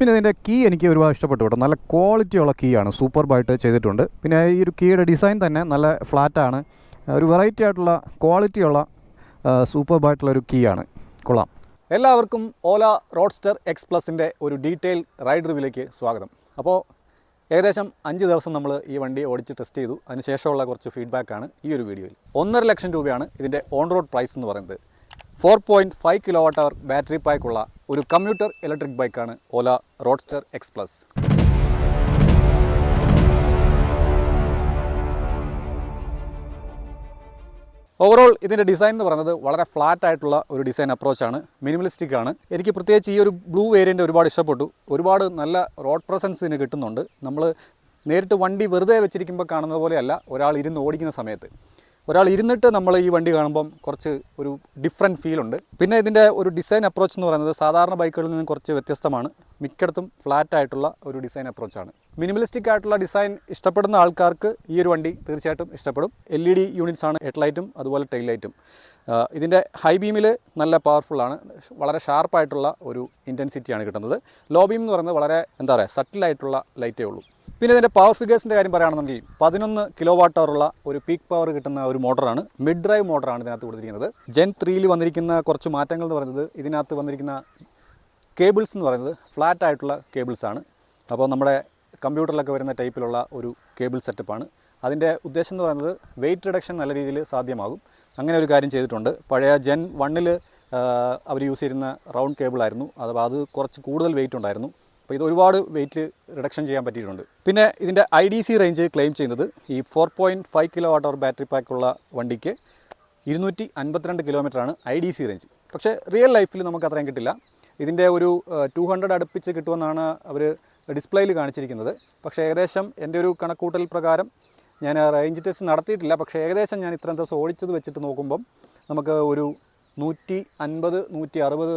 പിന്നെ ഇതിൻ്റെ കീ എനിക്ക് ഒരുപാട് ഇഷ്ടപ്പെട്ടു കേട്ടോ. നല്ല ക്വാളിറ്റിയുള്ള കീ ആണ്, സൂപ്പർബായിട്ട് ചെയ്തിട്ടുണ്ട്. പിന്നെ ഈ ഒരു കീയുടെ ഡിസൈൻ തന്നെ നല്ല ഫ്ലാറ്റാണ്, ഒരു വെറൈറ്റി ആയിട്ടുള്ള ക്വാളിറ്റിയുള്ള സൂപ്പർബായിട്ടുള്ളൊരു കീ ആണ്. കൊള്ളാം. എല്ലാവർക്കും ഓല റോഡ്സ്റ്റർ എക്സ് പ്ലസിൻ്റെ ഒരു ഡീറ്റെയിൽ റൈഡ് റിവ്യൂവിലേക്ക് സ്വാഗതം. അപ്പോൾ ഏകദേശം 5 ദിവസം നമ്മൾ ഈ വണ്ടി ഓടിച്ച് ടെസ്റ്റ് ചെയ്തു. അതിനുശേഷമുള്ള കുറച്ച് ഫീഡ്ബാക്കാണ് ഈ ഒരു വീഡിയോയിൽ. 1.5 ലക്ഷം രൂപയാണ് ഇതിൻ്റെ ഓൺ റോഡ് പ്രൈസ് എന്ന് പറയുന്നത്. 4.5 kWh ബാറ്ററി പാക്കുള്ള ഒരു കമ്മ്യൂട്ടർ ഇലക്ട്രിക് ബൈക്കാണ് ഓല റോഡ്സ്റ്റർ എക്സ് പ്ലസ്. ഓവറോൾ ഇതിൻ്റെ ഡിസൈൻ എന്ന് പറയുന്നത് വളരെ ഫ്ലാറ്റ് ആയിട്ടുള്ള ഒരു ഡിസൈൻ അപ്രോച്ചാണ്, മിനിമലിസ്റ്റിക് ആണ്. എനിക്ക് പ്രത്യേകിച്ച് ഈ ഒരു ബ്ലൂ വേരിയൻ്റ് ഒരുപാട് ഇഷ്ടപ്പെട്ടു. ഒരുപാട് നല്ല റോഡ് പ്രസൻസ് ഇതിന് കിട്ടുന്നുണ്ട്. നമ്മൾ നേരിട്ട് വണ്ടി വെറുതെ വെച്ചിരിക്കുമ്പോൾ കാണുന്നത് പോലെയല്ല ഒരാൾ ഇരുന്ന് ഓടിക്കുന്ന സമയത്ത്. ഒരാൾ ഇരുന്നിട്ട് നമ്മൾ ഈ വണ്ടി കാണുമ്പം കുറച്ച് ഒരു ഡിഫറെൻറ്റ് ഫീലുണ്ട്. പിന്നെ ഇതിൻ്റെ ഒരു ഡിസൈൻ അപ്രോച്ച് എന്ന് പറയുന്നത് സാധാരണ ബൈക്കുകളിൽ നിന്നും കുറച്ച് വ്യത്യസ്തമാണ്. മിക്കയിടത്തും ഫ്ലാറ്റ് ആയിട്ടുള്ള ഒരു ഡിസൈൻ അപ്രോച്ചാണ്. മിനിമലിസ്റ്റിക് ആയിട്ടുള്ള ഡിസൈൻ ഇഷ്ടപ്പെടുന്ന ആൾക്കാർക്ക് ഈ ഒരു വണ്ടി തീർച്ചയായിട്ടും ഇഷ്ടപ്പെടും. LED യൂണിറ്റ്സ് ആണ് ഹെഡ്ലൈറ്റും അതുപോലെ ടെയിൽ ലൈറ്റും. ഇതിൻ്റെ ഹൈ ബീമിൽ നല്ല പവർഫുള്ളാണ്, വളരെ ഷാർപ്പായിട്ടുള്ള ഒരു ഇൻറ്റൻസിറ്റിയാണ് കിട്ടുന്നത്. ലോ ബീം എന്ന് പറയുന്നത് വളരെ സട്ടിലായിട്ടുള്ള ലൈറ്റേ ഉള്ളൂ. പിന്നെ ഇതിൻ്റെ പവർ ഫിഗേഴ്സിൻ്റെ കാര്യം പറയുകയാണെന്നുണ്ടെങ്കിൽ 11 kWh ഉള്ള ഒരു പീക്ക് പവർ കിട്ടുന്ന ഒരു മോട്ടറാണ്. മിഡ് ഡ്രൈവ് മോട്ടറാണ് ഇതിനകത്ത് കൊടുത്തിരിക്കുന്നത്. Gen 3 വന്നിരിക്കുന്ന കുറച്ച് മാറ്റങ്ങൾ എന്ന് പറയുന്നത് ഇതിനകത്ത് വന്നിരിക്കുന്ന കേബിൾസ് എന്ന് പറയുന്നത് ഫ്ലാറ്റ് ആയിട്ടുള്ള കേബിൾസാണ്. അപ്പോൾ നമ്മുടെ കമ്പ്യൂട്ടറിലൊക്കെ വരുന്ന ടൈപ്പിലുള്ള ഒരു കേബിൾ സെറ്റപ്പാണ്. അതിൻ്റെ ഉദ്ദേശം എന്ന് പറയുന്നത് വെയിറ്റ് റിഡക്ഷൻ നല്ല രീതിയിൽ സാധ്യമാകും. അങ്ങനെ ഒരു കാര്യം ചെയ്തിട്ടുണ്ട്. പഴയ Gen 1 അവർ യൂസ് ചെയ്തിരുന്ന റൗണ്ട് കേബിളായിരുന്നു, അത് കുറച്ച് കൂടുതൽ വെയിറ്റ് ഉണ്ടായിരുന്നു. അപ്പോൾ ഇത് ഒരുപാട് വെയിറ്റ് റിഡക്ഷൻ ചെയ്യാൻ പറ്റിയിട്ടുണ്ട്. പിന്നെ ഇതിൻ്റെ IDC റേഞ്ച് ക്ലെയിം ചെയ്യുന്നത് ഈ 4.5 kWh ബാറ്ററി പാക്കുള്ള വണ്ടിക്ക് 252 കിലോമീറ്ററാണ് IDC റേഞ്ച്. പക്ഷേ റിയൽ ലൈഫിൽ നമുക്ക് അത്രയും കിട്ടില്ല. ഇതിൻ്റെ ഒരു 200 അടുപ്പിച്ച് കിട്ടുമെന്നാണ് അവർ ഡിസ്പ്ലേയിൽ കാണിച്ചിരിക്കുന്നത്. പക്ഷേ ഏകദേശം എൻ്റെ ഒരു കണക്കൂട്ടൽ പ്രകാരം, ഞാൻ റേഞ്ച് ടെസ്റ്റ് നടത്തിയിട്ടില്ല, പക്ഷേ ഏകദേശം ഞാൻ ഇത്രയും ദിവസം ഓടിച്ചത് വെച്ചിട്ട് നോക്കുമ്പം നമുക്ക് ഒരു 150-160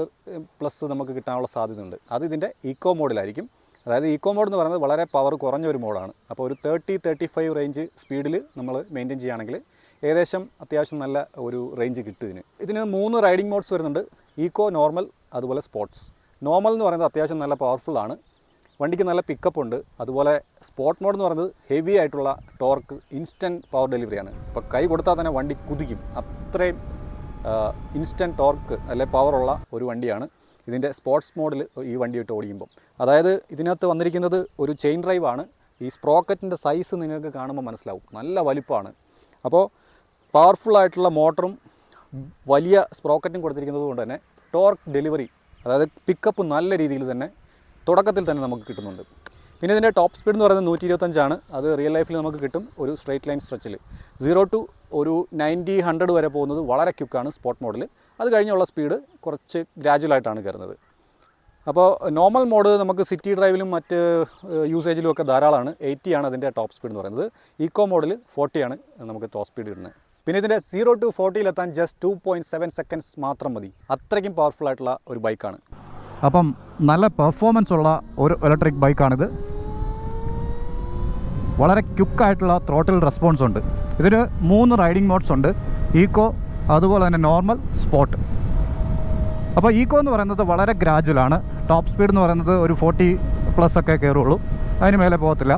പ്ലസ് നമുക്ക് കിട്ടാനുള്ള സാധ്യതയുണ്ട്. അത് ഇതിൻ്റെ ഈക്കോ മോഡിലായിരിക്കും. അതായത് ഈക്കോ മോഡ് എന്ന് പറയുന്നത് വളരെ പവർ കുറഞ്ഞ ഒരു മോഡാണ്. അപ്പോൾ ഒരു 30-35 റേഞ്ച് സ്പീഡിൽ നമ്മൾ മെയിൻറ്റെയിൻ ചെയ്യുകയാണെങ്കിൽ ഏകദേശം അത്യാവശ്യം നല്ല ഒരു റേഞ്ച് കിട്ടും. ഇതിന് 3 റൈഡിംഗ് മോഡ്സ് വരുന്നുണ്ട്: ഈക്കോ, നോർമൽ, അതുപോലെ സ്പോർട്സ്. നോർമൽ എന്ന് പറയുന്നത് അത്യാവശ്യം നല്ല പവർഫുള്ളാണ്, വണ്ടിക്ക് നല്ല പിക്കപ്പ് ഉണ്ട്. അതുപോലെ സ്പോർട്ട് മോഡ് എന്ന് പറയുന്നത് ഹെവി ആയിട്ടുള്ള ടോർക്ക്, ഇൻസ്റ്റൻറ്റ് പവർ ഡെലിവറിയാണ്. ഇപ്പോൾ കൈ കൊടുത്താൽ തന്നെ വണ്ടി കുതിക്കും, അത്രയും ഇൻസ്റ്റൻറ്റ് ടോർക്ക് അല്ലെ പവറുള്ള ഒരു വണ്ടിയാണ് ഇതിൻ്റെ സ്പോർട്സ് മോഡിൽ ഈ വണ്ടി ഇട്ട് ഓടിക്കുമ്പം. അതായത് ഇതിനകത്ത് വന്നിരിക്കുന്നത് ഒരു ചെയിൻ ഡ്രൈവാണ്. ഈ സ്പ്രോക്കറ്റിൻ്റെ സൈസ് നിങ്ങൾക്ക് കാണുമ്പോൾ മനസ്സിലാവും, നല്ല വലിപ്പമാണ്. അപ്പോൾ പവർഫുള്ളായിട്ടുള്ള മോട്ടറും വലിയ സ്പ്രോക്കറ്റും കൊടുത്തിരിക്കുന്നത് കൊണ്ട് തന്നെ ടോർക്ക് ഡെലിവറി, അതായത് പിക്കപ്പ് നല്ല രീതിയിൽ തന്നെ തുടക്കത്തിൽ തന്നെ നമുക്ക് കിട്ടുന്നുണ്ട്. പിന്നെ ഇതിൻ്റെ ടോപ്പ് സ്പീഡ് എന്ന് പറയുന്നത് 125 ആണ്. അത് റിയൽ ലൈഫിൽ നമുക്ക് കിട്ടും ഒരു സ്ട്രെയിറ്റ് ലൈൻ സ്ട്രെച്ചിൽ. 0 to ഒരു 90-100 വരെ പോകുന്നത് വളരെ ക്വിക്കാണ് സ്പോർട്ട് മോഡിൽ. അത് കഴിഞ്ഞുള്ള സ്പീഡ് കുറച്ച് ഗ്രാജുവലായിട്ടാണ് കയറുന്നത്. അപ്പോൾ നോർമൽ മോഡ് നമുക്ക് സിറ്റി ഡ്രൈവിലും മറ്റ് യൂസേജിലും ഒക്കെ ധാരാളമാണ്. 80 ആണ് അതിൻ്റെ ടോപ്പ് സ്പീഡ് എന്ന് പറയുന്നത്. ഈക്കോ മോഡിൽ 40 ആണ് നമുക്ക് ടോപ്പ് സ്പീഡ് കിട്ടുന്നത്. പിന്നെ ഇതിൻ്റെ 0 to 40 ജസ്റ്റ് 2.7 seconds മാത്രം മതി. അത്രയ്ക്കും പവർഫുൾ ആയിട്ടുള്ള ഒരു ബൈക്കാണ്. അപ്പം നല്ല പെർഫോമൻസ് ഉള്ള ഒരു ഇലക്ട്രിക് ബൈക്കാണിത്. വളരെ ക്വിക്കായിട്ടുള്ള ത്രോട്ടിൽ റെസ്പോൺസ് ഉണ്ട്. ഇതിന് 3 റൈഡിംഗ് മോഡ്സ് ഉണ്ട്: ഈക്കോ, അതുപോലെ തന്നെ നോർമൽ, സ്പോർട്ട്. അപ്പോൾ ഈക്കോ എന്ന് പറയുന്നത് വളരെ ഗ്രാജുവലാണ്. ടോപ്പ് സ്പീഡ് എന്ന് പറയുന്നത് ഒരു 40+ ഒക്കെ കയറുള്ളൂ, അതിന് മേലെ പോകത്തില്ല.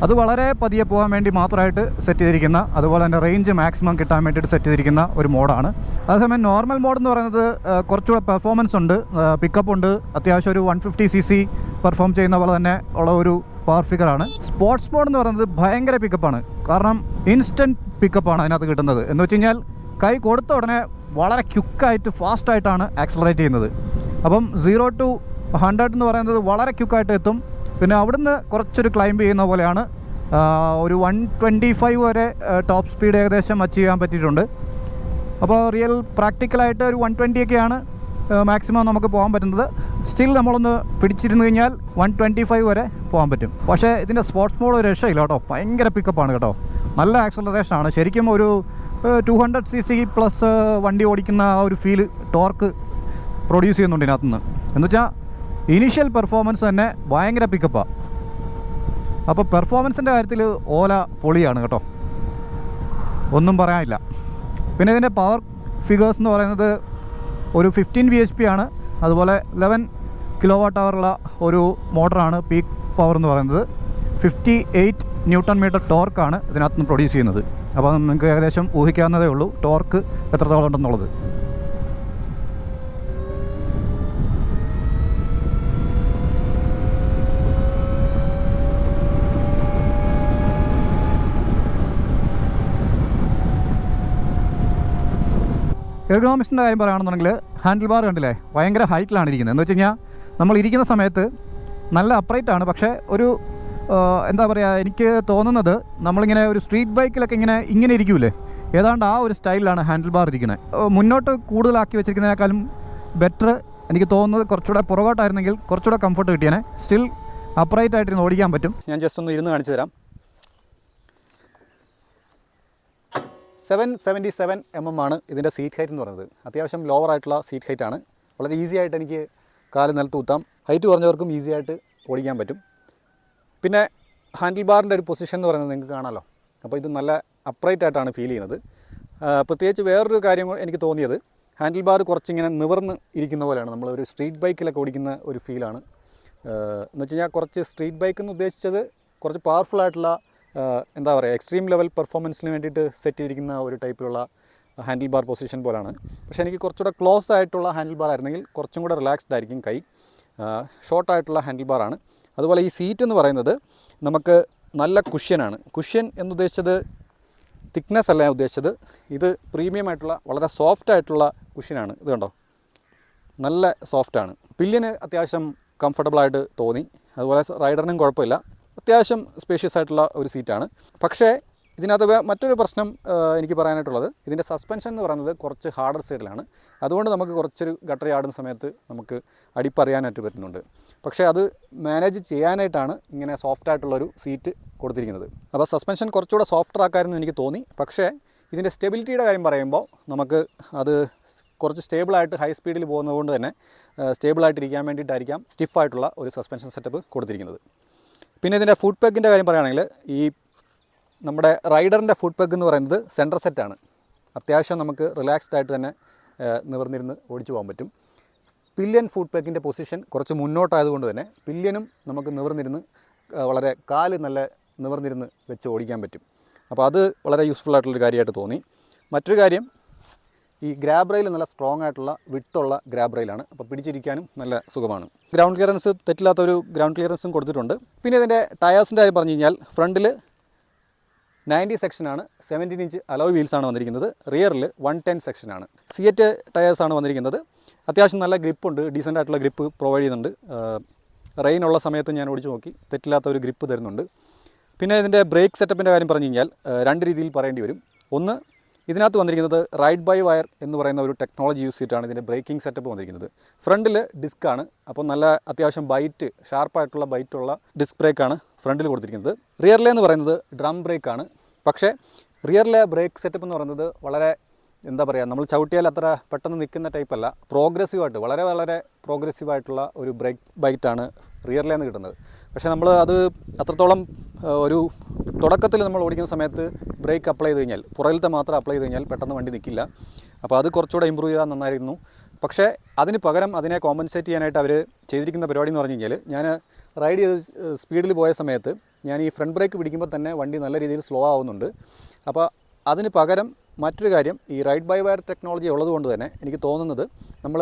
അത് വളരെ പതിയെ പോകാൻ വേണ്ടി മാത്രമായിട്ട് സെറ്റ് ചെയ്തിരിക്കുന്ന, അതുപോലെ തന്നെ റേഞ്ച് മാക്സിമം കിട്ടാൻ വേണ്ടിയിട്ട് സെറ്റ് ചെയ്തിരിക്കുന്ന ഒരു മോഡാണ്. അതേസമയം നോർമൽ മോഡ് എന്ന് പറയുന്നത് കുറച്ചുകൂടെ പെർഫോമൻസ് ഉണ്ട്, പിക്കപ്പ് ഉണ്ട്. അത്യാവശ്യം ഒരു 150 cc പെർഫോം ചെയ്യുന്ന പോലെ തന്നെ ഉള്ള ഒരു പവർ ഫിഗറാണ്. സ്പോർട്സ് മോഡ് എന്ന് പറയുന്നത് ഭയങ്കര പിക്കപ്പാണ്. കാരണം ഇൻസ്റ്റൻറ്റ് പിക്കപ്പാണ് അതിനകത്ത് കിട്ടുന്നത്. എന്ന് വെച്ച് കഴിഞ്ഞാൽ കൈ കൊടുത്ത ഉടനെ വളരെ ക്വിക്കായിട്ട് ഫാസ്റ്റായിട്ടാണ് ആക്സലറേറ്റ് ചെയ്യുന്നത്. അപ്പം 0 to 100 എന്ന് പറയുന്നത് വളരെ ക്വിക്കായിട്ട് എത്തും. പിന്നെ അവിടുന്ന് കുറച്ചൊരു ക്ലൈംബ് ചെയ്യുന്ന പോലെയാണ്. ഒരു 125 വരെ ടോപ്പ് സ്പീഡ് ഏകദേശം അച്ചീവ് ചെയ്യാൻ പറ്റിയിട്ടുണ്ട്. അപ്പോൾ റിയൽ പ്രാക്ടിക്കലായിട്ട് ഒരു 120 മാക്സിമം നമുക്ക് പോകാൻ പറ്റുന്നത്. സ്റ്റിൽ നമ്മളൊന്ന് പിടിച്ചിരുന്നു കഴിഞ്ഞാൽ 125 വരെ പോകാൻ പറ്റും. പക്ഷേ ഇതിൻ്റെ സ്പോർട്സ് മോഡ് ഒരു രക്ഷയില്ല കേട്ടോ, ഭയങ്കര പിക്കപ്പാണ് കേട്ടോ, നല്ല ആക്സലറേഷനാണ്. ശരിക്കും ഒരു 200 cc പ്ലസ് വണ്ടി ഓടിക്കുന്ന ആ ഒരു ഫീൽ, ടോർക്ക് പ്രൊഡ്യൂസ് ചെയ്യുന്നുണ്ട് ഇതിനകത്തുനിന്ന്. എന്നുവെച്ചാൽ ഇനീഷ്യൽ പെർഫോമൻസ് തന്നെ ഭയങ്കര പിക്കപ്പാണ്. അപ്പോൾ പെർഫോമൻസിൻ്റെ കാര്യത്തിൽ ഓല പൊളിയാണ് കേട്ടോ, ഒന്നും പറയാനില്ല. പിന്നെ ഇതിൻ്റെ പവർ ഫിഗേഴ്സ് എന്ന് പറയുന്നത് ഒരു 15 bhp ആണ്. അതുപോലെ 11 കിലോ വാട്ട് അവറുള്ള ഒരു മോട്ടറാണ് പീക്ക് പവർ എന്ന് പറയുന്നത്. 58 ന്യൂട്ടൺ മീറ്റർ ടോർക്കാണ് ഇതിനകത്ത് നിന്ന് പ്രൊഡ്യൂസ് ചെയ്യുന്നത്. അപ്പോൾ നിങ്ങൾക്ക് ഏകദേശം ഊഹിക്കാവുന്നതേ ഉള്ളൂ ടോർക്ക് എത്രത്തോളം ഉണ്ടെന്നുള്ളത്. എർഗോണമിക്സിൻ്റെ കാര്യം പറയുകയാണെന്നുണ്ടെങ്കിൽ ഹാൻഡിൽ ബാർ കണ്ടില്ലേ, ഭയങ്കര ഹൈറ്റിലാണ് ഇരിക്കുന്നത്. എന്ന് വെച്ച് കഴിഞ്ഞാൽ നമ്മൾ ഇരിക്കുന്ന സമയത്ത് നല്ല അപ്രൈറ്റാണ്. പക്ഷേ ഒരു എന്താ പറയുക, എനിക്ക് തോന്നുന്നത് നമ്മളിങ്ങനെ ഒരു സ്ട്രീറ്റ് ബൈക്കിലൊക്കെ ഇങ്ങനെ ഇരിക്കൂലേ, ഏതാണ്ട് ആ ഒരു സ്റ്റൈലിലാണ് ഹാൻഡിൽ ബാർ ഇരിക്കുന്നത്. മുന്നോട്ട് കൂടുതലാക്കി വെച്ചിരിക്കുന്നതിനേക്കാളും ബെറ്റർ എനിക്ക് തോന്നുന്നത് കുറച്ചുകൂടെ പുറകോട്ടായിരുന്നെങ്കിൽ കുറച്ചുകൂടെ കംഫർട്ട് കിട്ടിയേനെ. സ്റ്റിൽ അപ്രൈറ്റ് ആയിട്ടിരുന്ന് ഓടിക്കാൻ പറ്റും. ഞാൻ ജസ്റ്റ് ഒന്ന് ഇരുന്ന് കാണിച്ചു തരാം. 777 mm ആണ് ഇതിൻ്റെ സീറ്റ് ഹൈറ്റ് എന്ന് പറയുന്നത്. അത്യാവശ്യം ലോവർ ആയിട്ടുള്ള സീറ്റ് ഹൈറ്റ് ആണ്. വളരെ ഈസി ആയിട്ട് എനിക്ക് കാല് നിലത്ത് കുത്താം. ഹൈറ്റ് കുറഞ്ഞവർക്കും ഈസി ആയിട്ട് ഓടിക്കാൻ പറ്റും. പിന്നെ ഹാൻഡിൽ ബാറിൻ്റെ ഒരു പൊസിഷൻ എന്ന് പറയുന്നത് നിങ്ങൾക്ക് കാണാമല്ലോ. അപ്പോൾ ഇത് നല്ല അപ്രൈറ്റ് ആയിട്ടാണ് ഫീൽ ചെയ്യുന്നത്. പ്രത്യേകിച്ച് വേറൊരു കാര്യം എനിക്ക് തോന്നിയത്, ഹാൻഡിൽ ബാർ കുറച്ചിങ്ങനെ നിവർന്ന് ഇരിക്കുന്ന പോലെയാണ്. നമ്മളൊരു സ്ട്രീറ്റ് ബൈക്കിലൊക്കെ ഓടിക്കുന്ന ഒരു ഫീലാണ്. എന്ന് വെച്ച് കഴിഞ്ഞാൽ കുറച്ച് സ്ട്രീറ്റ് ബൈക്ക് എന്ന് ഉദ്ദേശിച്ചത് കുറച്ച് പവർഫുള്ളായിട്ടുള്ള എന്താ പറയുക, എക്സ്ട്രീം ലെവൽ പെർഫോമൻസിന് വേണ്ടിയിട്ട് സെറ്റ് ചെയ്തിരിക്കുന്ന ഒരു ടൈപ്പിലുള്ള ഹാൻഡിൽ ബാർ പൊസിഷൻ പോലാണ്. പക്ഷേ എനിക്ക് കുറച്ചുകൂടെ ക്ലോസ് ആയിട്ടുള്ള ഹാൻഡിൽ ബാർ ആയിരുന്നെങ്കിൽ കുറച്ചും കൂടെ റിലാക്സ്ഡ് ആയിരിക്കും കൈ. ഷോർട്ടായിട്ടുള്ള ഹാൻഡിൽ ബാറാണ്. അതുപോലെ ഈ സീറ്റ് എന്ന് പറയുന്നത് നമുക്ക് നല്ല കുഷ്യനാണ്. കുഷ്യൻ എന്നുദ്ദേശിച്ചത് തിക്നെസ് അല്ല ഞാൻ ഉദ്ദേശിച്ചത്. ഇത് പ്രീമിയം ആയിട്ടുള്ള വളരെ സോഫ്റ്റ് ആയിട്ടുള്ള കുഷ്യനാണ്. ഇത് കണ്ടോ, നല്ല സോഫ്റ്റാണ്. പില്ലിന് അത്യാവശ്യം കംഫർട്ടബിളായിട്ട് തോന്നി. അതുപോലെ റൈഡറിനും കുഴപ്പമില്ല. അത്യാവശ്യം സ്പേഷ്യസ് ആയിട്ടുള്ള ഒരു സീറ്റാണ്. പക്ഷേ ഇതിനകത്ത് മറ്റൊരു പ്രശ്നം എനിക്ക് പറയാനായിട്ടുള്ളത്, ഇതിൻ്റെ സസ്പെൻഷൻ എന്ന് പറയുന്നത് കുറച്ച് ഹാർഡർ സൈഡിലാണ്. അതുകൊണ്ട് നമുക്ക് കുറച്ചൊരു ഗട്ടർ ചാടുന്ന സമയത്ത് നമുക്ക് അടിപ്പറിയാനായിട്ട് പറ്റുന്നുണ്ട്. പക്ഷേ അത് മാനേജ് ചെയ്യാനായിട്ടാണ് ഇങ്ങനെ സോഫ്റ്റായിട്ടുള്ളൊരു സീറ്റ് കൊടുത്തിരിക്കുന്നത്. അപ്പോൾ സസ്പെൻഷൻ കുറച്ചുകൂടെ സോഫ്റ്റർ ആക്കാമെന്ന് എനിക്ക് തോന്നി. പക്ഷേ ഇതിൻ്റെ സ്റ്റെബിലിറ്റിയുടെ കാര്യം പറയുമ്പോൾ നമുക്ക് അത് കുറച്ച് സ്റ്റേബിളായിട്ട് ഹൈ സ്പീഡിൽ പോകുന്നതുകൊണ്ട് തന്നെ സ്റ്റേബിളായിട്ടിരിക്കാൻ വേണ്ടിയിട്ടായിരിക്കാം സ്റ്റിഫായിട്ടുള്ള ഒരു സസ്പെൻഷൻ സെറ്റപ്പ് കൊടുത്തിരിക്കുന്നത്. പിന്നെ ഇതിൻ്റെ ഫുഡ് പെഗിൻ്റെ കാര്യം പറയുകയാണെങ്കിൽ, ഈ നമ്മുടെ റൈഡറിൻ്റെ ഫുഡ് പെഗ് എന്ന് പറയുന്നത് സെൻറ്റർ സെറ്റാണ്. അത്യാവശ്യം നമുക്ക് റിലാക്സ്ഡ് ആയിട്ട് തന്നെ നിവർന്നിരുന്ന് ഓടിച്ചു പോകാൻ പറ്റും. പില്യൻ ഫുഡ് പെഗിൻ്റെ പൊസിഷൻ കുറച്ച് മുന്നോട്ടായതുകൊണ്ട് തന്നെ പില്യനും നമുക്ക് നിവർന്നിരുന്ന് വളരെ കാല് നല്ല നിവർന്നിരുന്ന് വെച്ച് ഓടിക്കാൻ പറ്റും. അപ്പോൾ അത് വളരെ യൂസ്ഫുൾ ആയിട്ടുള്ളൊരു കാര്യമായിട്ട് തോന്നി. മറ്റൊരു കാര്യം, ഈ ഗ്രാബ് റെയിൽ നല്ല സ്ട്രോങ് ആയിട്ടുള്ള വിട്ടുള്ള ഗ്രാബ് റെയിലാണ്. അപ്പോൾ പിടിച്ചിരിക്കാനും നല്ല സുഖമാണ്. ഗ്രൗണ്ട് ക്ലിയറൻസ് തെറ്റില്ലാത്തൊരു ഗ്രൗണ്ട് ക്ലിയറൻസും കൊടുത്തിട്ടുണ്ട്. പിന്നെ ഇതിൻ്റെ ടയേഴ്സിൻ്റെ കാര്യം പറഞ്ഞു കഴിഞ്ഞാൽ, ഫ്രണ്ടിൽ 90 സെക്ഷനാണ്, 17 ഇഞ്ച് അലോയ് വീൽസാണ് വന്നിരിക്കുന്നത്. റിയറിൽ 110 സെക്ഷനാണ്. സിയറ്റ് ടയേഴ്സാണ് വന്നിരിക്കുന്നത്. അത്യാവശ്യം നല്ല ഗ്രിപ്പുണ്ട്, ഡീസൻ്റ് ആയിട്ടുള്ള ഗ്രിപ്പ് പ്രൊവൈഡ് ചെയ്യുന്നുണ്ട്. റെയിൻ ഉള്ള സമയത്ത് ഞാൻ ഓടിച്ചു നോക്കി, തെറ്റില്ലാത്ത ഒരു ഗ്രിപ്പ് തരുന്നുണ്ട്. പിന്നെ ഇതിൻ്റെ ബ്രേക്ക് സെറ്റപ്പിൻ്റെ കാര്യം പറഞ്ഞു കഴിഞ്ഞാൽ രണ്ട് രീതിയിൽ പറയേണ്ടി വരും. ഒന്ന്, ഇതിനകത്ത് വന്നിരിക്കുന്നത് റൈഡ് ബൈ വയർ എന്ന് പറയുന്ന ഒരു ടെക്നോളജി യൂസ് ചെയ്തിട്ടാണ് ഇതിൻ്റെ ബ്രേക്കിംഗ് സെറ്റപ്പ് വന്നിരിക്കുന്നത്. ഫ്രണ്ടിൽ ഡിസ്ക്കാണ്, അപ്പോൾ നല്ല അത്യാവശ്യം ഷാർപ്പായിട്ടുള്ള ബൈറ്റുള്ള ഡിസ്ക് ബ്രേക്കാണ് ഫ്രണ്ടിൽ കൊടുത്തിരിക്കുന്നത്. റിയറിലെ എന്ന് പറയുന്നത് ഡ്രം ബ്രേക്കാണ്. പക്ഷേ റിയറിലെ ബ്രേക്ക് സെറ്റപ്പ് എന്ന് പറയുന്നത് വളരെ എന്താ പറയുക, നമ്മൾ ചവിട്ടിയാൽ അത്ര പെട്ടെന്ന് നിൽക്കുന്ന ടൈപ്പല്ല. പ്രോഗ്രസീവായിട്ട് വളരെ പ്രോഗ്രസീവായിട്ടുള്ള ഒരു ബ്രേക്ക് ബൈറ്റാണ് റിയറിലെ നിന്ന് കിട്ടുന്നത്. പക്ഷേ നമ്മൾ അത് അത്രത്തോളം ഒരു തുടക്കത്തിൽ നമ്മൾ ഓടിക്കുന്ന സമയത്ത് ബ്രേക്ക് അപ്ലൈ ചെയ്ത് കഴിഞ്ഞാൽ, പുറകിലത്തെ മാത്രം അപ്ലൈ ചെയ്ത് കഴിഞ്ഞാൽ പെട്ടെന്ന് വണ്ടി നിൽക്കില്ല. അപ്പോൾ അത് കുറച്ചുകൂടെ ഇമ്പ്രൂവ് ചെയ്താൽ നന്നായിരുന്നു. പക്ഷേ അതിന് പകരം അതിനെ കോമ്പൻസേറ്റ് ചെയ്യാനായിട്ട് അവർ ചെയ്തിരിക്കുന്ന പരിപാടി എന്ന് പറഞ്ഞു കഴിഞ്ഞാൽ, ഞാൻ റൈഡ് ചെയ്ത് സ്പീഡിൽ പോയ സമയത്ത് ഞാൻ ഈ ഫ്രണ്ട് ബ്രേക്ക് പിടിക്കുമ്പോൾ തന്നെ വണ്ടി നല്ല രീതിയിൽ സ്ലോ ആവുന്നുണ്ട്. അപ്പോൾ അതിന് പകരം മറ്റൊരു കാര്യം, ഈ റൈഡ് ബൈ വയർ ടെക്നോളജി ഉള്ളതുകൊണ്ട് തന്നെ എനിക്ക് തോന്നുന്നത്, നമ്മൾ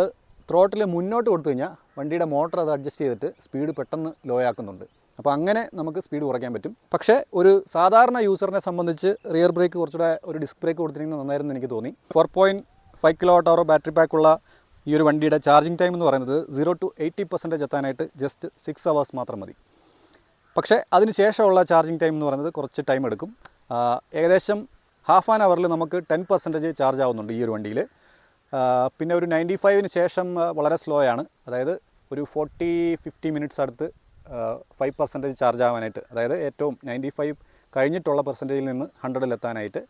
ത്രോട്ടിൽ മുന്നോട്ട് കൊടുത്തു കഴിഞ്ഞാൽ വണ്ടിയുടെ മോട്ടർ അത് അഡ്ജസ്റ്റ് ചെയ്തിട്ട് സ്പീഡ് പെട്ടെന്ന് ലോ ആക്കുന്നുണ്ട്. അപ്പോൾ അങ്ങനെ നമുക്ക് സ്പീഡ് കുറയ്ക്കാൻ പറ്റും. പക്ഷേ ഒരു സാധാരണ യൂസറിനെ സംബന്ധിച്ച് റിയർ ബ്രേക്ക് കുറച്ചുകൂടെ ഒരു ഡിസ്ക് ബ്രേക്ക് കൊടുത്തിരിക്കുന്നത് നന്നായിരുന്നു എനിക്ക് തോന്നി. 4.5 kWh ബാറ്ററി പാക്കുള്ള ഈ ഒരു വണ്ടിയുടെ ചാർജിങ് ടൈം എന്ന് പറയുന്നത് 0 to 80% എത്താനായിട്ട് ജസ്റ്റ് 6 hours മാത്രം മതി. പക്ഷേ അതിന് ശേഷമുള്ള ചാർജിങ് ടൈം എന്ന് പറയുന്നത് കുറച്ച് ടൈം എടുക്കും. ഏകദേശം ഹാഫ് ആൻ അവറിൽ നമുക്ക് 10% ചാർജ് ആവുന്നുണ്ട് ഈ ഒരു വണ്ടിയിൽ. പിന്നെ ഒരു 95-ന് ശേഷം വളരെ സ്ലോ ആണ്. അതായത് ഒരു 40-50 മിനിറ്റ്സ് അടുത്ത് 5% ചാർജ് ആവാനായിട്ട്, അതായത് ഏറ്റവും 95 കഴിഞ്ഞിട്ടുള്ള പെർസെൻറ്റേജിൽ നിന്ന് 100-ലെത്താനായിട്ട്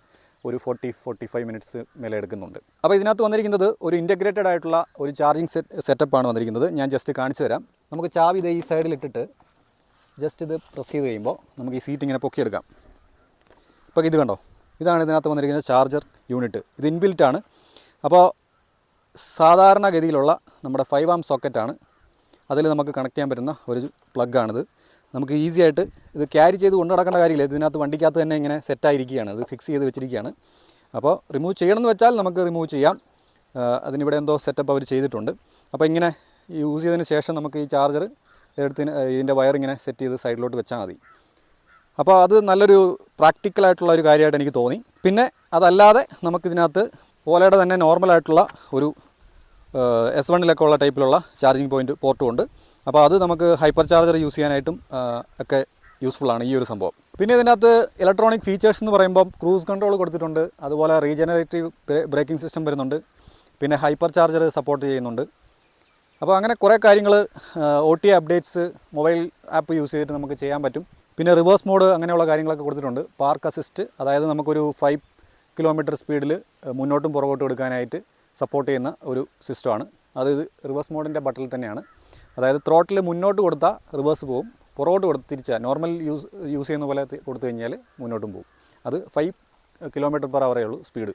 ഒരു 40-45 മിനിറ്റ്സ് മേലെ എടുക്കുന്നുണ്ട്. അപ്പോൾ ഇതിനകത്ത് വന്നിരിക്കുന്നത് ഒരു ഇൻറ്റഗ്രേറ്റഡ് ആയിട്ടുള്ള ഒരു ചാർജിങ് സെറ്റപ്പാണ് വന്നിരിക്കുന്നത്. ഞാൻ ജസ്റ്റ് കാണിച്ചു തരാം. നമുക്ക് ചാവി ഇത് ഈ സൈഡിലിട്ടിട്ട് ജസ്റ്റ് ഇത് പ്രസ് ചെയ്ത് കഴിയുമ്പോൾ നമുക്ക് ഈ സീറ്റ് ഇങ്ങനെ പൊക്കിയെടുക്കാം. ഇപ്പോൾ ഇത് കണ്ടോ, ഇതാണ് ഇതിനകത്ത് വന്നിരിക്കുന്ന ചാർജർ യൂണിറ്റ്. ഇത് ഇൻബിൽറ്റ് ആണ്. അപ്പോൾ സാധാരണഗതിയിലുള്ള നമ്മുടെ 5 ആം സോക്കറ്റാണ്. അതിൽ നമുക്ക് കണക്ട് ചെയ്യാൻ പറ്റുന്ന ഒരു പ്ലഗ്ഗാണിത്. നമുക്ക് ഈസി ആയിട്ട് ഇത് ക്യാരി ചെയ്ത് കൊണ്ടു നടക്കേണ്ട കാര്യമില്ല. ഇതിനകത്ത് വണ്ടിക്കകത്ത് തന്നെ ഇങ്ങനെ സെറ്റായിരിക്കുകയാണ്, ഇത് ഫിക്സ് ചെയ്ത് വെച്ചിരിക്കുകയാണ്. അപ്പോൾ റിമൂവ് ചെയ്യണമെന്ന് വെച്ചാൽ നമുക്ക് റിമൂവ് ചെയ്യാം. അതിനിവിടെ എന്തോ സെറ്റപ്പ് അവർ ചെയ്തിട്ടുണ്ട്. അപ്പോൾ ഇങ്ങനെ യൂസ് ചെയ്തതിന് ശേഷം നമുക്ക് ഈ ചാർജർ എടുത്തിന് ഇതിൻ്റെ വയർ ഇങ്ങനെ സെറ്റ് ചെയ്ത് സൈഡിലോട്ട് വെച്ചാൽ മതി. അപ്പോൾ അത് നല്ലൊരു പ്രാക്ടിക്കലായിട്ടുള്ള ഒരു കാര്യമായിട്ട് എനിക്ക് തോന്നി. പിന്നെ അതല്ലാതെ നമുക്കിതിനകത്ത് ഓലയുടെ തന്നെ നോർമലായിട്ടുള്ള ഒരു S1 ഉള്ള ടൈപ്പിലുള്ള ചാർജിങ് പോയിൻറ്റ് പോർട്ടും ഉണ്ട്. അപ്പോൾ അത് നമുക്ക് ഹൈപ്പർ ചാർജർ യൂസ് ചെയ്യാനായിട്ടും ഒക്കെ യൂസ്ഫുള്ളാണ് ഈ ഒരു സംഭവം. പിന്നെ ഇതിനകത്ത് ഇലക്ട്രോണിക് ഫീച്ചേഴ്സ് എന്ന് പറയുമ്പോൾ ക്രൂസ് കൺട്രോൾ കൊടുത്തിട്ടുണ്ട്, അതുപോലെ റീജനറേറ്റീവ് ബ്രേക്കിംഗ് സിസ്റ്റം വരുന്നുണ്ട്, പിന്നെ ഹൈപ്പർ ചാർജർ സപ്പോർട്ട് ചെയ്യുന്നുണ്ട്. അപ്പോൾ അങ്ങനെ കുറേ കാര്യങ്ങൾ OTA updates mobile app use ചെയ്തിട്ട് നമുക്ക് ചെയ്യാൻ പറ്റും. പിന്നെ റിവേഴ്സ് മോഡ് അങ്ങനെയുള്ള കാര്യങ്ങളൊക്കെ കൊടുത്തിട്ടുണ്ട്. പാർക്ക് അസിസ്റ്റ്, അതായത് നമുക്കൊരു 5 കിലോമീറ്റർ സ്പീഡിൽ മുന്നോട്ടും പുറകോട്ടും എടുക്കാനായിട്ട് സപ്പോർട്ട് ചെയ്യുന്ന ഒരു സിസ്റ്റമാണ്. അത് റിവേഴ്സ് മോഡിൻ്റെ ബട്ടണിൽ തന്നെയാണ്. അതായത് ത്രോട്ടിൽ മുന്നോട്ട് കൊടുത്താൽ റിവേഴ്സ് പോകും, പുറകോട്ട് കൊടുത്ത് തിരിച്ചാൽ നോർമൽ യൂസ് ചെയ്യുന്ന പോലെ കൊടുത്തു കഴിഞ്ഞാൽ മുന്നോട്ടും പോകും. അത് 5 km/h ഉള്ളൂ സ്പീഡ്.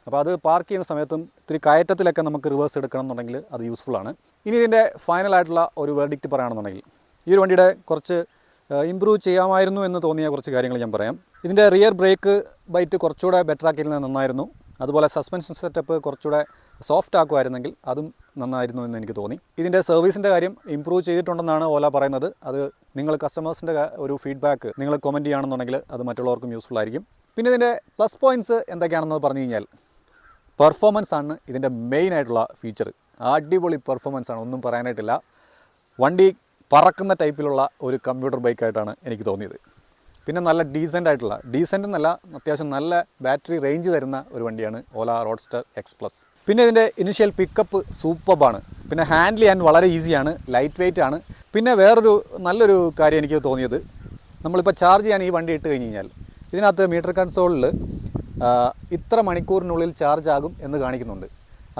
അപ്പോൾ അത് പാർക്ക് ചെയ്യുന്ന സമയത്തും ഇത്തിരി കയറ്റത്തിലൊക്കെ നമുക്ക് റിവേഴ്സ് എടുക്കണം എന്നുണ്ടെങ്കിൽ അത് യൂസ്ഫുള്ളാണ്. ഇനി ഇതിൻ്റെ ഫൈനലായിട്ടുള്ള ഒരു വെർഡിക്റ്റ് പറയുകയാണെന്നുണ്ടെങ്കിൽ ഈ ഒരു വണ്ടിയുടെ കുറച്ച് ഇമ്പ്രൂവ് ചെയ്യാമായിരുന്നു എന്ന് തോന്നിയ കുറച്ച് കാര്യങ്ങൾ ഞാൻ പറയാം. ഇതിൻ്റെ റിയർ ബ്രേക്ക് ബൈറ്റ് കുറച്ചുകൂടെ ബെറ്റർ ആക്കിയിരുന്നത് നന്നായിരുന്നു. അതുപോലെ സസ്പെൻഷൻ സെറ്റപ്പ് കുറച്ചുകൂടെ സോഫ്റ്റ് ആക്കുമായിരുന്നെങ്കിൽ അതും നന്നായിരുന്നു എന്ന് എനിക്ക് തോന്നി. ഇതിൻ്റെ സർവീസിൻ്റെ കാര്യം ഇമ്പ്രൂവ് ചെയ്തിട്ടുണ്ടെന്നാണ് ഓല പറയുന്നത്. അത് നിങ്ങൾ കസ്റ്റമേഴ്സിൻ്റെ ഒരു ഫീഡ്ബാക്ക് നിങ്ങൾ കമൻറ്റ് ചെയ്യുകയാണെന്നുണ്ടെങ്കിൽ അത് മറ്റുള്ളവർക്കും യൂസ്ഫുൾ ആയിരിക്കും. പിന്നെ ഇതിൻ്റെ പ്ലസ് പോയിൻറ്റ്സ് എന്തൊക്കെയാണെന്ന് പറഞ്ഞു കഴിഞ്ഞാൽ പെർഫോമൻസ് ആണ് ഇതിൻ്റെ മെയിൻ ആയിട്ടുള്ള ഫീച്ചർ. അടിപൊളി പെർഫോമൻസ് ആണ്, ഒന്നും പറയാനായിട്ടില്ല. വണ്ടി പറക്കുന്ന ടൈപ്പിലുള്ള ഒരു കമ്പ്യൂട്ടർ ബൈക്കായിട്ടാണ് എനിക്ക് തോന്നിയത്. പിന്നെ നല്ല ഡീസൻ്റ് എന്നല്ല, അത്യാവശ്യം നല്ല ബാറ്ററി റേഞ്ച് തരുന്ന ഒരു വണ്ടിയാണ് ഓല റോഡ്സ്റ്റർ X+. പിന്നെ ഇതിൻ്റെ ഇനിഷ്യൽ പിക്കപ്പ് സൂപ്പർബാണ്. പിന്നെ ഹാൻഡിൽ ചെയ്യാൻ വളരെ ഈസിയാണ്, ലൈറ്റ് വെയ്റ്റ് ആണ്. പിന്നെ വേറൊരു നല്ലൊരു കാര്യം എനിക്ക് തോന്നിയത്, നമ്മളിപ്പോൾ ചാർജ് ചെയ്യാൻ ഈ വണ്ടി ഇട്ട് കഴിഞ്ഞ് കഴിഞ്ഞാൽ ഇതിനകത്ത് മീറ്റർ കൺസോളിൽ ഇത്ര മണിക്കൂറിനുള്ളിൽ ചാർജ് ആകും എന്ന് കാണിക്കുന്നുണ്ട്.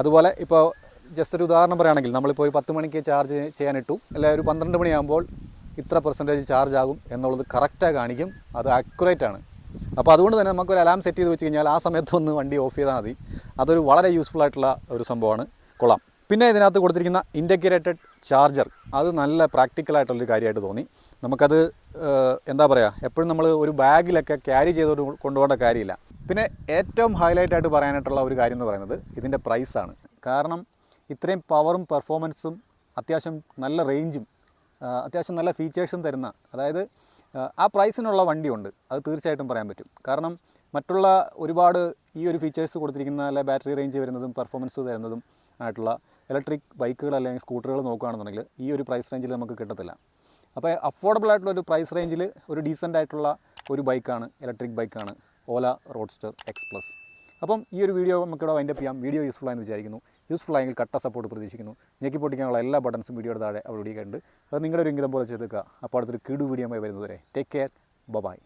അതുപോലെ ഇപ്പോൾ ജസ്റ്റ് ഒരു ഉദാഹരണം പറയുകയാണെങ്കിൽ നമ്മളിപ്പോൾ ഒരു 10 മണിക്ക് ചാർജ് ചെയ്യാനിട്ടു, അല്ലെ ഒരു 12 മണിയാകുമ്പോൾ ഇത്ര % ചാർജ് ആകും എന്നുള്ളത് കറക്റ്റായി കാണിക്കും. അത് ആക്യുറേറ്റ് ആണ്. അപ്പോൾ അതുകൊണ്ട് തന്നെ നമുക്കൊരു അലാം സെറ്റ് ചെയ്ത് വെച്ച് കഴിഞ്ഞാൽ ആ സമയത്തൊന്ന് വണ്ടി ഓഫ് ചെയ്താൽ മതി. അതൊരു വളരെ യൂസ്ഫുൾ ആയിട്ടുള്ള ഒരു സംഭവമാണ്, കൊള്ളാം. പിന്നെ ഇതിനകത്ത് കൊടുത്തിരിക്കുന്ന ഇൻ്റഗ്രേറ്റഡ് ചാർജർ അത് നല്ല പ്രാക്ടിക്കലായിട്ടുള്ളൊരു കാര്യമായിട്ട് തോന്നി. നമുക്കത് എന്താ പറയുക, എപ്പോഴും നമ്മൾ ഒരു ബാഗിലൊക്കെ ക്യാരി ചെയ്തുകൊണ്ട് കൊണ്ടുപോകേണ്ട കാര്യമില്ല. പിന്നെ ഏറ്റവും ഹൈലൈറ്റായിട്ട് പറയാനായിട്ടുള്ള ഒരു കാര്യം എന്ന് പറയുന്നത് ഇതിൻ്റെ പ്രൈസാണ്. കാരണം ഇത്രയും പവറും പെർഫോമൻസും അത്യാവശ്യം നല്ല റേഞ്ചും അത്യാവശ്യം നല്ല ഫീച്ചേഴ്സും തരുന്ന, അതായത് ആ പ്രൈസിനുള്ള വണ്ടിയുണ്ട്, അത് തീർച്ചയായിട്ടും പറയാൻ പറ്റും. കാരണം മറ്റുള്ള ഒരുപാട് ഈ ഒരു ഫീച്ചേഴ്സ് കൊടുത്തിരിക്കുന്ന അല്ലെ ബാറ്ററി റേഞ്ച് വരുന്നതും പെർഫോമൻസ് തരുന്നതും ആയിട്ടുള്ള ഇലക്ട്രിക് ബൈക്കുകൾ അല്ലെങ്കിൽ സ്കൂട്ടറുകൾ നോക്കുകയാണെന്നുണ്ടെങ്കിൽ ഈ ഒരു പ്രൈസ് റേഞ്ചിൽ നമുക്ക് കിട്ടത്തില്ല. അപ്പോൾ അഫോർഡബിൾ ആയിട്ടുള്ള ഒരു പ്രൈസ് റേഞ്ചിൽ ഒരു ഡീസൻ്റ് ആയിട്ടുള്ള ഒരു ബൈക്കാണ്, ഇലക്ട്രിക് ബൈക്കാണ് ഓല റോഡ്സ്റ്റർ X+. അപ്പം ഈ ഒരു വീഡിയോ നമുക്കിവിടെ വൈൻഡപ്പ് ചെയ്യാം. വീഡിയോ യൂസ്ഫുൾ ആയെന്ന് വിചാരിക്കുന്നു. യൂസ്ഫുൾ ആയെങ്കിൽ കട്ട സപ്പോർട്ട് പ്രതീക്ഷിക്കുന്നു. ഞെക്കി പൊട്ടിക്കാനുള്ള എല്ലാ ബട്ടൺസും വീഡിയോയുടെ താഴെ അവിടെ ഉണ്ട്. അത് നിങ്ങളുടെ ഒരു ഇംഗിതം പോലെ ചെയ്തേക്കുക. അപ്പോൾ അടുത്തൊരു കിടു വീഡിയോ വരുന്നതുവരെ ടേക്ക് കെയർ, ബൈ.